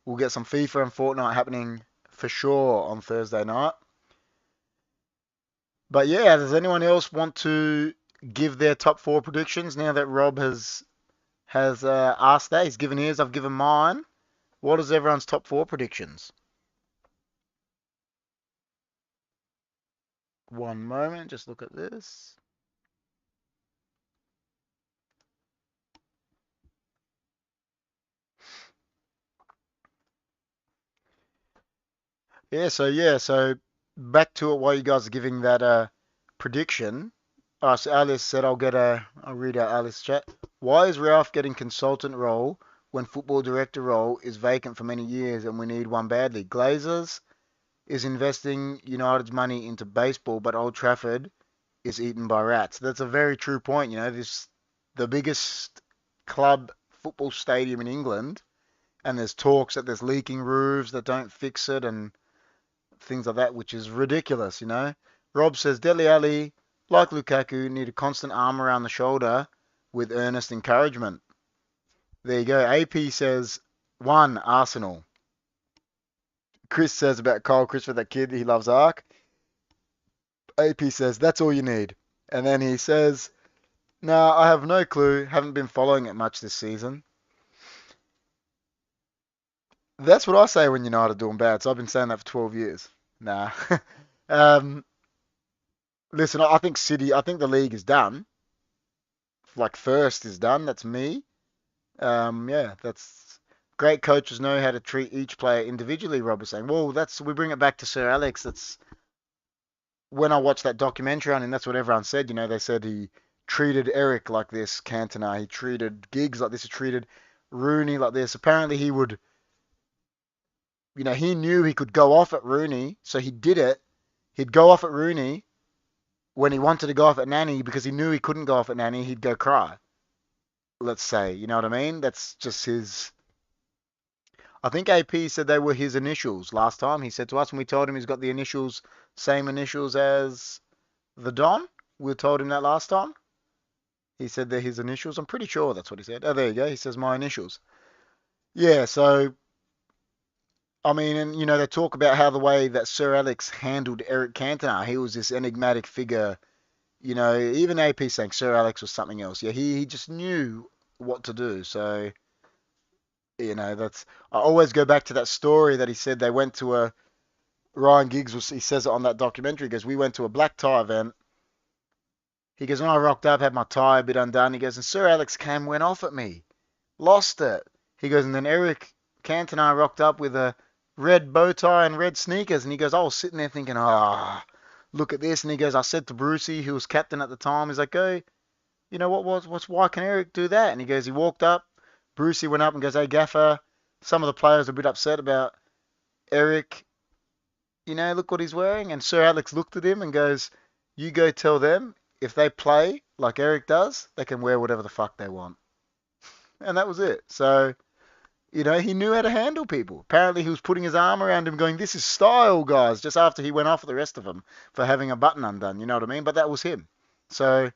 We'll get some FIFA and Fortnite happening for sure on Thursday night. But yeah, does anyone else want to give their top four predictions now that Rob has asked that? He's given his, I've given mine. What is everyone's top four predictions? One moment, just look at this. So back to it while you guys are giving that prediction. So Alice said I'll read out Alice's chat. Why is Ralph getting consultant role when football director role is vacant for many years and we need one badly? Glazers is investing United's money into baseball, but Old Trafford is eaten by rats. That's a very true point. The biggest club football stadium in England, and there's talks that there's leaking roofs that don't fix it and things like that, which is ridiculous, you know. Rob says Dele Alli, like Lukaku, need a constant arm around the shoulder with earnest encouragement. There you go. AP says 1 Arsenal. Chris says about Kyle Christopher, that kid, he loves Ark. AP says that's all you need. And then he says, "No, I have no clue. Haven't been following it much this season." That's what I say when United are doing bad. So I've been saying that for 12 years. Nah. um, Listen, I think City, I think the league is done. Like first is done. That's me. Yeah, that's great. Coaches know how to treat each player individually. Rob was saying, well, that's we bring it back to Sir Alex. That's when I watched that documentary on him. That's what everyone said. You know, they said he treated Eric like this, Cantona. He treated Giggs like this. He treated Rooney like this. Apparently, he would, he knew he could go off at Rooney, so he did it. He'd go off at Rooney when he wanted to go off at Nani because he knew he couldn't go off at Nani. He'd go cry. Let's say, you know what I mean? That's just his. I think AP said they were his initials last time. He said to us when we told him he's got the initials, same initials as the Don. We told him that last time. He said they're his initials. I'm pretty sure that's what he said. Oh, there you go. He says my initials. Yeah, so, I mean, and, they talk about how the way that Sir Alex handled Eric Cantona, he was this enigmatic figure. Even AP saying Sir Alex was something else. Yeah, he just knew what to do. So, that's. I always go back to that story that he said they went to a. Ryan Giggs he says it on that documentary. He goes, we went to a black tie event. He goes, and I rocked up, had my tie a bit undone. He goes, and Sir Alex came, went off at me, lost it. He goes, and then Eric Cantona rocked up with a red bow tie and red sneakers. And he goes, I was sitting there thinking, look at this. And he goes, I said to Brucey, who was captain at the time, he's like, go, why can Eric do that? And he goes, he walked up. Brucey went up and goes, hey, Gaffer, some of the players are a bit upset about Eric. Look what he's wearing. And Sir Alex looked at him and goes, you go tell them if they play like Eric does, they can wear whatever the fuck they want. And that was it. So, he knew how to handle people. Apparently, he was putting his arm around him going, this is style, guys, just after he went off at the rest of them for having a button undone. You know what I mean? But that was him. So,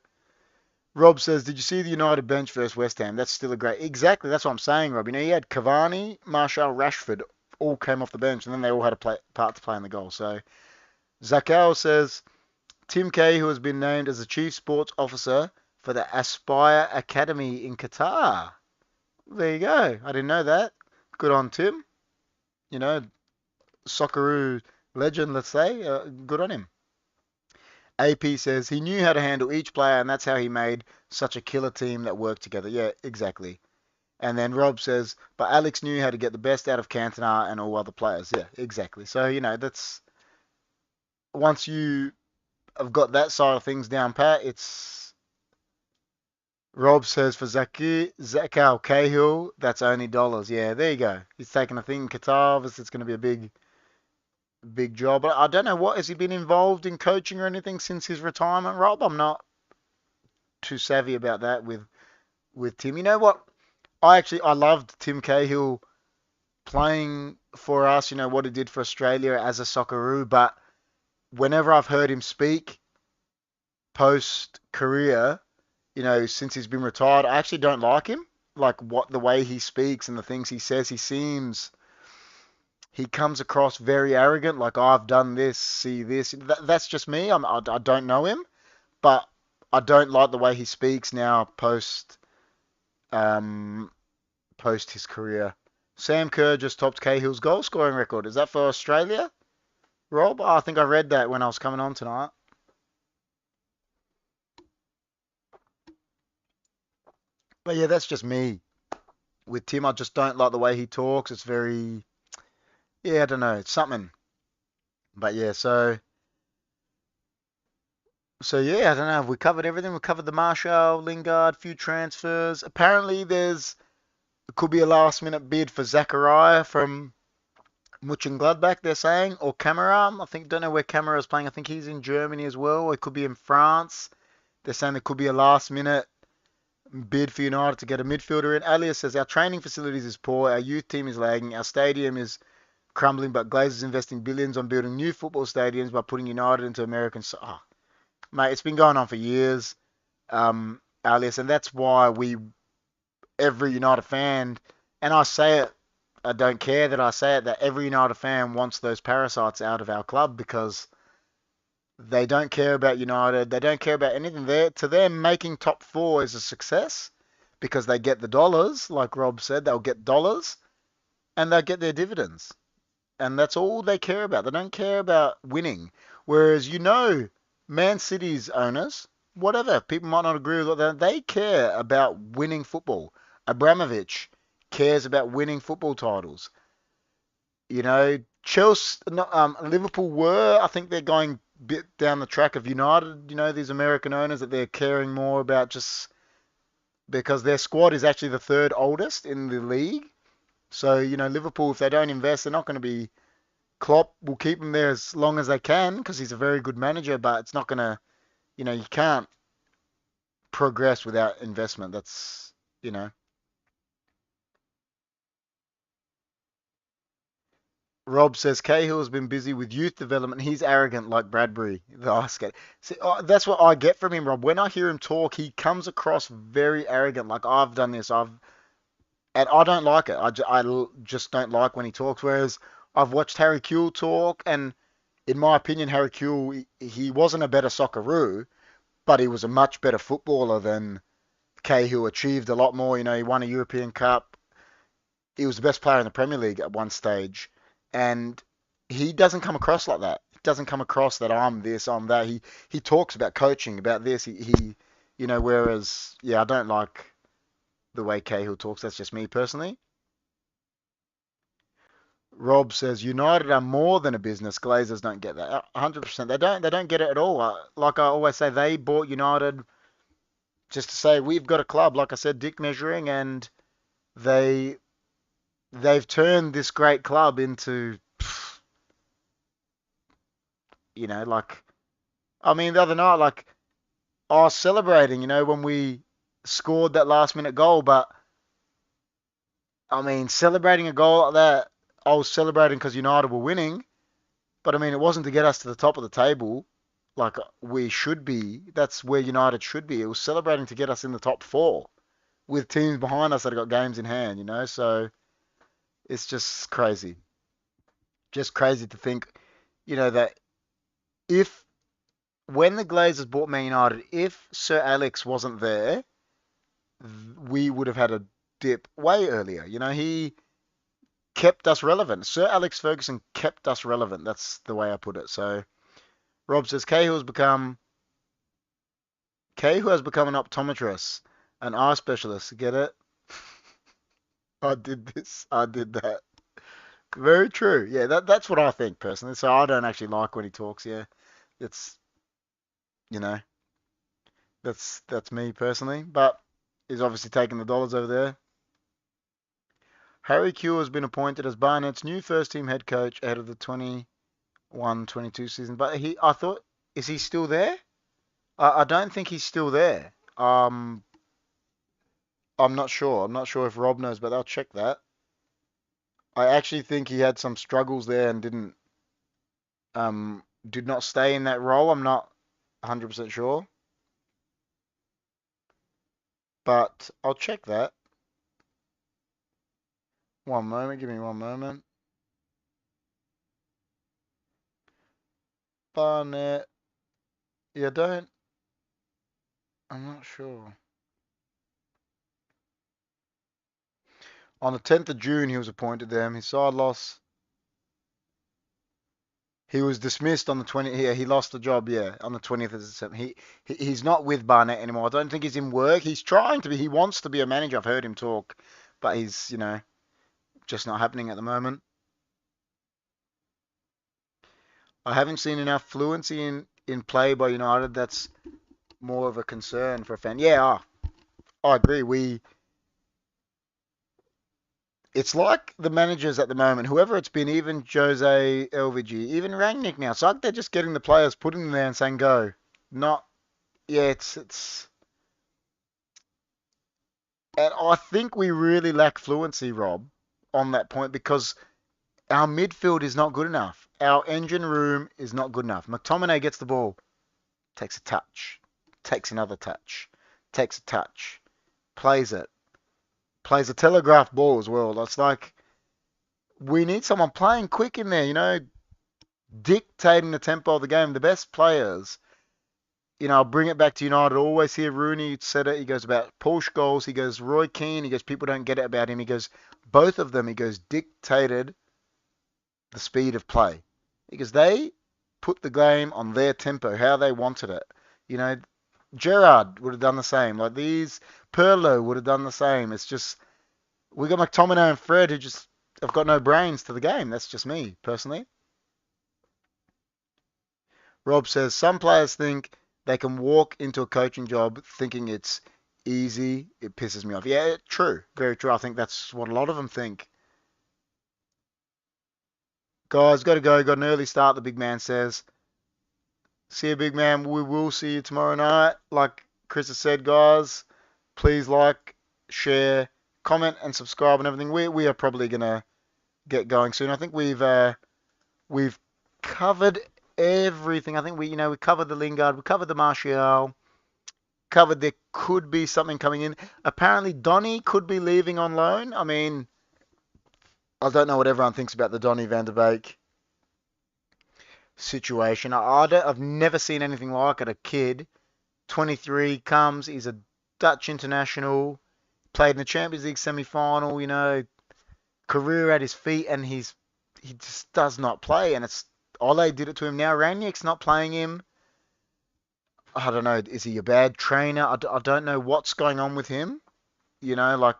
Rob says, did you see the United bench versus West Ham? That's still a great... Exactly, that's what I'm saying, Rob. He had Cavani, Martial, Rashford all came off the bench, and then they all had a part to play in the goal. So, Zakao says, Tim Kay, who has been named as the Chief Sports Officer for the Aspire Academy in Qatar. There you go. I didn't know that. Good on Tim. Socceroo legend, let's say. Good on him. AP says he knew how to handle each player, and that's how he made such a killer team that worked together. Yeah, exactly. And then Rob says, but Alex knew how to get the best out of Cantona and all other players. Yeah, exactly. So, that's... Once you have got that side of things down pat, it's... Rob says for Zakal Cahill, that's only dollars. Yeah, there you go. He's taking a thing in Qatar. Obviously, it's going to be a big job. But I don't know has he been involved in coaching or anything since his retirement, Rob? I'm not too savvy about that with Tim. You know what? I loved Tim Cahill playing for us, what he did for Australia as a Socceroo, but whenever I've heard him speak post-career, since he's been retired, I actually don't like him. Like the way he speaks and the things he says, he comes across very arrogant, like, I've done this, see this. That's just me. I don't know him, but I don't like the way he speaks now post his career. Sam Kerr just topped Cahill's goal scoring record. Is that for Australia, Rob? Oh, I think I read that when I was coming on tonight. But yeah, that's just me. With Tim, I just don't like the way he talks. It's very, yeah, I don't know, it's something. But yeah, so yeah, I don't know. Have we covered everything? We covered the Marshall, Lingard, few transfers. Apparently, it could be a last minute bid for Zachariah from Mönchengladbach, they're saying, or Camara. Don't know where Camara is playing. I think he's in Germany as well, or it could be in France. They're saying there could be a last minute bid for United to get a midfielder in. Alias says our training facilities is poor, our youth team is lagging, our stadium is crumbling, but Glazers investing billions on building new football stadiums by putting United into American. Oh, mate, it's been going on for years, Alias, and that's why every United fan, and I say it, I don't care that I say it, that every United fan wants those parasites out of our club because they don't care about United. They don't care about anything. To them, making top four is a success because they get the dollars, like Rob said, they'll get dollars and they'll get their dividends. And that's all they care about. They don't care about winning. Whereas, Man City's owners, whatever, people might not agree with that, they care about winning football. Abramovich cares about winning football titles. Chelsea, Liverpool I think they're going a bit down the track of United, these American owners that they're caring more about just because their squad is actually the third oldest in the league. So, Liverpool, if they don't invest, they're not going to be. Klopp will keep him there as long as they can because he's a very good manager, but it's not going to, you can't progress without investment. That's, you know. Rob says Cahill has been busy with youth development. He's arrogant like Bradbury, the ice skate. See, that's what I get from him, Rob. When I hear him talk, he comes across very arrogant. Like I've done this, and I don't like it. I just don't like when he talks. Whereas I've watched Harry Kewell talk, and in my opinion, Harry Kewell he wasn't a better Socceroo, but he was a much better footballer than Cahill. Achieved a lot more. He won a European Cup. He was the best player in the Premier League at one stage, and he doesn't come across like that. He doesn't come across that I'm this, I'm that. He talks about coaching, about this. Whereas yeah, I don't like the way Cahill talks. That's just me personally. Rob says United are more than a business. Glazers don't get that. 100%. They don't get it at all. Like I always say, they bought United just to say we've got a club. Like I said, dick measuring, and they they've turned this great club into like I mean the other night, like I was celebrating, when we scored that last minute goal, but I mean celebrating a goal like that, I was celebrating because United were winning, but I mean it wasn't to get us to the top of the table like we should be. That's where United should be. It was celebrating to get us in the top four with teams behind us that have got games in hand. So it's just crazy. Just crazy to think, that if when the Glazers bought Man United, if Sir Alex wasn't there, we would have had a dip way earlier. He kept us relevant. Sir Alex Ferguson kept us relevant. That's the way I put it. So Rob says Cahill has become an optometrist, an eye specialist. Get it? I did this. I did that. Very true. Yeah, that's what I think personally. So I don't actually like when he talks. Yeah, it's you know that's me personally. But he's obviously taking the dollars over there. Harry Kewell has been appointed as Barnett's new first team head coach ahead of the 21-22 season. But I thought, is he still there? I don't think he's still there. I'm not sure. I'm not sure if Rob knows, but I'll check that. I actually think he had some struggles there and did not stay in that role. I'm not 100% sure, but I'll check that. One moment, give me one moment. Barnett, yeah, don't. I'm not sure. On the 10th of June, he was appointed them. His side lost. He was dismissed on the 20th. Yeah, he lost the job. Yeah, on the 20th of December. He's not with Barnett anymore. I don't think he's in work. He's trying to be. He wants to be a manager. I've heard him talk, but he's just not happening at the moment. I haven't seen enough fluency in play by United. That's more of a concern for a fan. Yeah, I agree. It's like the managers at the moment, whoever it's been, even Jose, LVG, even Rangnick now. It's like they're just getting the players, putting them there and saying go. Not, yeah, it's And I think we really lack fluency, Rob, on that point because our midfield is not good enough. Our engine room is not good enough. McTominay gets the ball, takes a touch, takes another touch, takes a touch, plays a telegraph ball as well. That's like we need someone playing quick in there, dictating the tempo of the game. The best players, I'll bring it back to United. I always hear Rooney said it. He goes about Paul Scholes. He goes Roy Keane. He goes people don't get it about him. He goes both of them. He goes dictated the speed of play because they put the game on their tempo, how they wanted it. You know, Gerrard would have done the same. Like these, Perlo would have done the same. It's just we got McTominay and Fred who just have got no brains to the game. That's just me personally. Rob says some players think they can walk into a coaching job thinking it's easy. It pisses me off. Yeah, true, very true. I think that's what a lot of them think. Guys, got to go. Got an early start. The big man says. See you, big man. We will see you tomorrow night. Like Chris has said, guys, please like, share, comment, and subscribe and everything. We are probably gonna get going soon. I think we've covered everything. I think we covered the Lingard, we covered the Martial, covered there could be something coming in. Apparently, Donny could be leaving on loan. I mean, I don't know what everyone thinks about the Donny van de Beek situation. I've never seen anything like it. A kid 23 comes, he's a Dutch international, played in the Champions League semi-final, career at his feet, and he just does not play. And it's Ole did it to him. Now Ranieri's not playing him. I don't know. Is he a bad trainer? I don't know what's going on with him. Like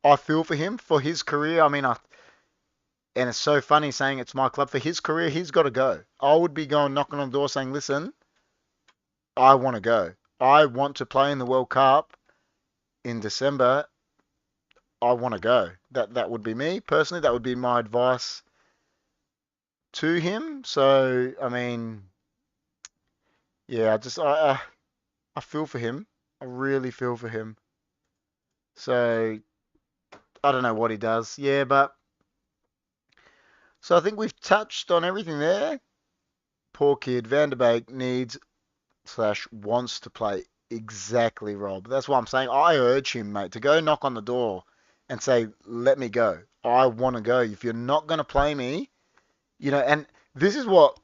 I feel for him for his career. I mean, and it's so funny saying it's my club for his career. He's got to go. I would be going knocking on the door saying, listen, I want to go. I want to play in the World Cup in December. I want to go. That would be me personally. That would be my advice to him. So I mean, yeah, I feel for him. I really feel for him. So I don't know what he does. Yeah, but so I think we've touched on everything there. Poor kid, Van der Beek needs / wants to play exactly, Rob. That's what I'm saying. I urge him, mate, to go knock on the door and say, let me go. I want to go. If you're not going to play me, and this is what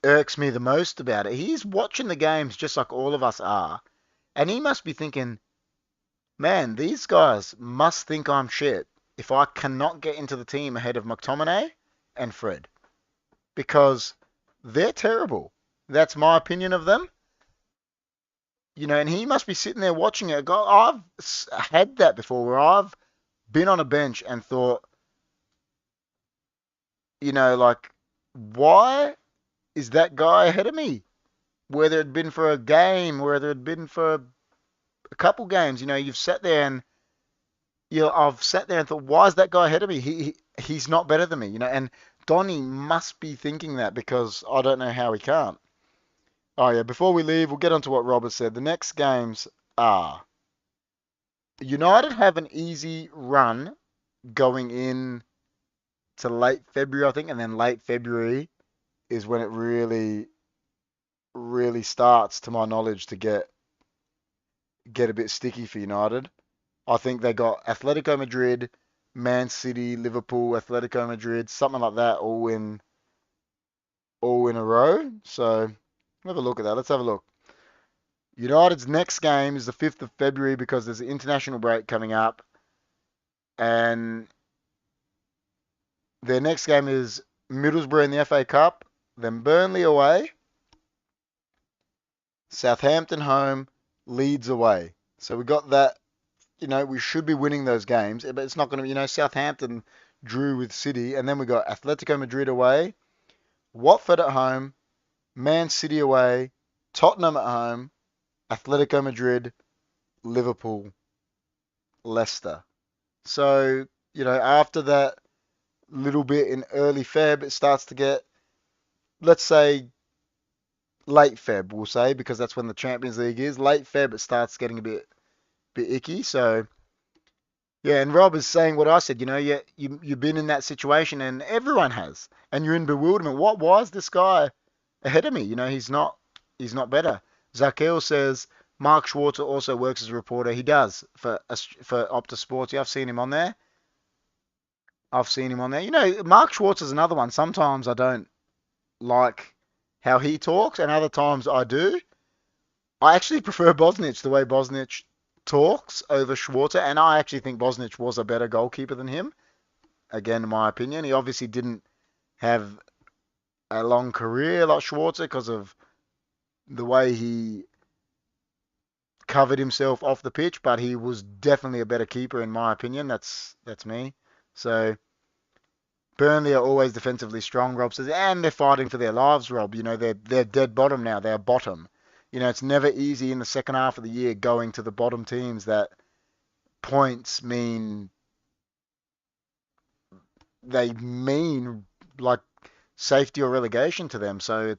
irks me the most about it. He's watching the games just like all of us are. And he must be thinking, man, these guys must think I'm shit if I cannot get into the team ahead of McTominay and Fred. Because they're terrible. That's my opinion of them. And he must be sitting there watching it. I've had that before where I've been on a bench and thought, like, why is that guy ahead of me? Whether it had been for a game, whether it had been for a couple games, you've sat there and I've sat there and thought, why is that guy ahead of me? He's not better than me, And Donny must be thinking that because I don't know how he can't. Oh yeah, before we leave, we'll get on to what Robert said. The next games are United have an easy run going in to late February, I think, and then late February is when it really, really starts, to my knowledge, to get a bit sticky for United. I think they got Atletico Madrid, Man City, Liverpool, Atletico Madrid, something like that, all in a row. So have a look at that. Let's have a look. United's next game is the 5th of February because there's an international break coming up. And their next game is Middlesbrough in the FA Cup, then Burnley away, Southampton home, Leeds away. So we got that. We should be winning those games, but it's not going to be, Southampton drew with City, and then we got Atletico Madrid away, Watford at home, Man City away, Tottenham at home, Atletico Madrid, Liverpool, Leicester. So, after that little bit in early Feb, it starts to get, let's say, late Feb, we'll say, because that's when the Champions League is. Late Feb, it starts getting a bit bit icky. So yeah, and Rob is saying what I said. You've been in that situation, and everyone has, and you're in bewilderment. Why is this guy ahead of me? He's not better. Zakel says Mark Schwarzer also works as a reporter. He does for Optus Sports. Yeah, I've seen him on there. I've seen him on there. Mark Schwartzer's another one. Sometimes I don't like how he talks, and other times I do. I actually prefer Bosnich, the way Bosnich talks over Schwarzer, and I actually think Bosnich was a better goalkeeper than him. Again, in my opinion, he obviously didn't have a long career like Schwarzer because of the way he covered himself off the pitch, but he was definitely a better keeper in my opinion. That's me. So Burnley are always defensively strong, Rob says, and they're fighting for their lives, Rob. They're dead bottom now. They're bottom. It's never easy in the second half of the year going to the bottom teams that points they mean like safety or relegation to them. So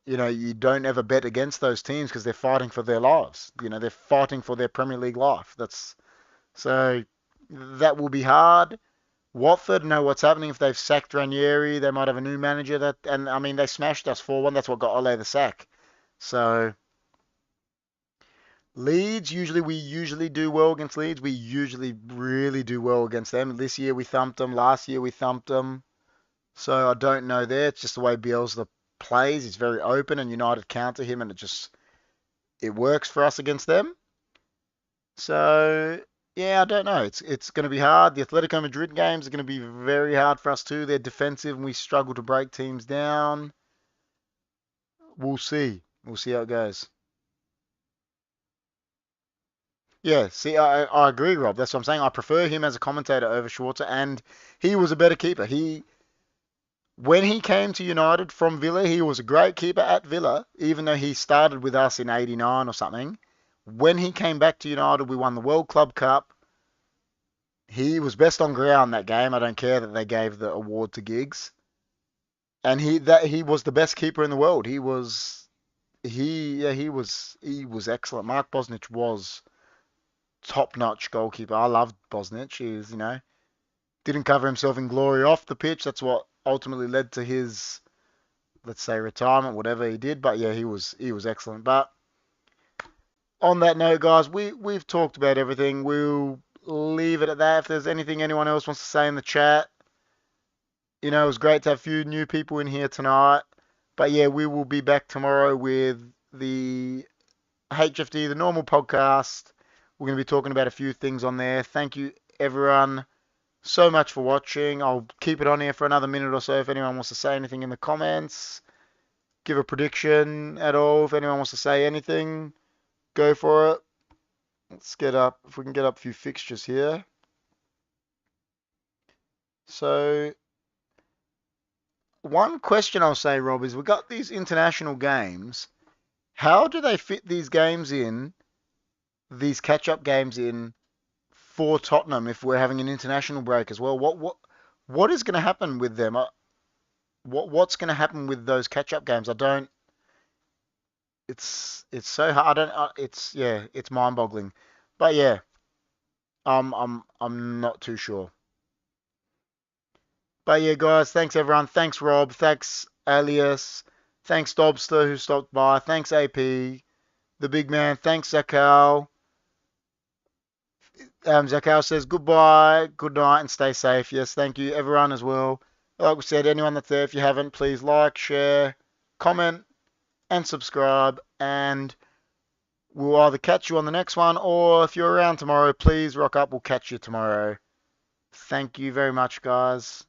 you don't ever bet against those teams because they're fighting for their lives. They're fighting for their Premier League life. So that will be hard. Watford know what's happening. If they've sacked Ranieri, they might have a new manager. And I mean, they smashed us 4-1. That's what got Ole the sack. So Leeds, we usually do well against Leeds. We usually really do well against them. This year we thumped them. Last year we thumped them. So I don't know there. It's just the way Bielsa plays. He's very open, and United counter him, and it works for us against them. So yeah, I don't know. It's going to be hard. The Atletico Madrid games are going to be very hard for us too. They're defensive, and we struggle to break teams down. We'll see. We'll see how it goes. Yeah, see, I agree, Rob. That's what I'm saying. I prefer him as a commentator over Schwarzer, and he was a better keeper. When he came to United from Villa, he was a great keeper at Villa, even though he started with us in '89 or something. When he came back to United, we won the World Club Cup. He was best on ground that game. I don't care that they gave the award to Giggs, and he was the best keeper in the world. He was excellent. Mark Bosnich was top-notch goalkeeper. I loved Bosnich. He was, didn't cover himself in glory off the pitch. That's what ultimately led to his, let's say, retirement, whatever he did. But yeah, he was excellent. But on that note, guys, we've talked about everything. We'll leave it at that. If there's anything anyone else wants to say in the chat, it was great to have a few new people in here tonight. But yeah, we will be back tomorrow with the HFD, the normal podcast. We're going to be talking about a few things on there. Thank you, everyone, so much for watching. I'll keep it on here for another minute or so if anyone wants to say anything in the comments. Give a prediction at all. If anyone wants to say anything, go for it. Let's if we can get up a few fixtures here. So, one question I'll say, Rob, is we've got these international games. How do they fit these games in? These catch-up games in for Tottenham if we're having an international break as well. What is going to happen with them? What's going to happen with those catch-up games? I don't. It's so hard. I don't. It's mind-boggling. But yeah, I'm not too sure. But yeah, guys, thanks everyone. Thanks Rob. Thanks Alias. Thanks Dobster who stopped by. Thanks AP, the big man. Thanks Zakal. Zakal says goodbye, good night, and stay safe. Yes, thank you, everyone as well. Like we said, anyone that's there, if you haven't, please like, share, comment, and subscribe. And we'll either catch you on the next one, or if you're around tomorrow, please rock up. We'll catch you tomorrow. Thank you very much, guys.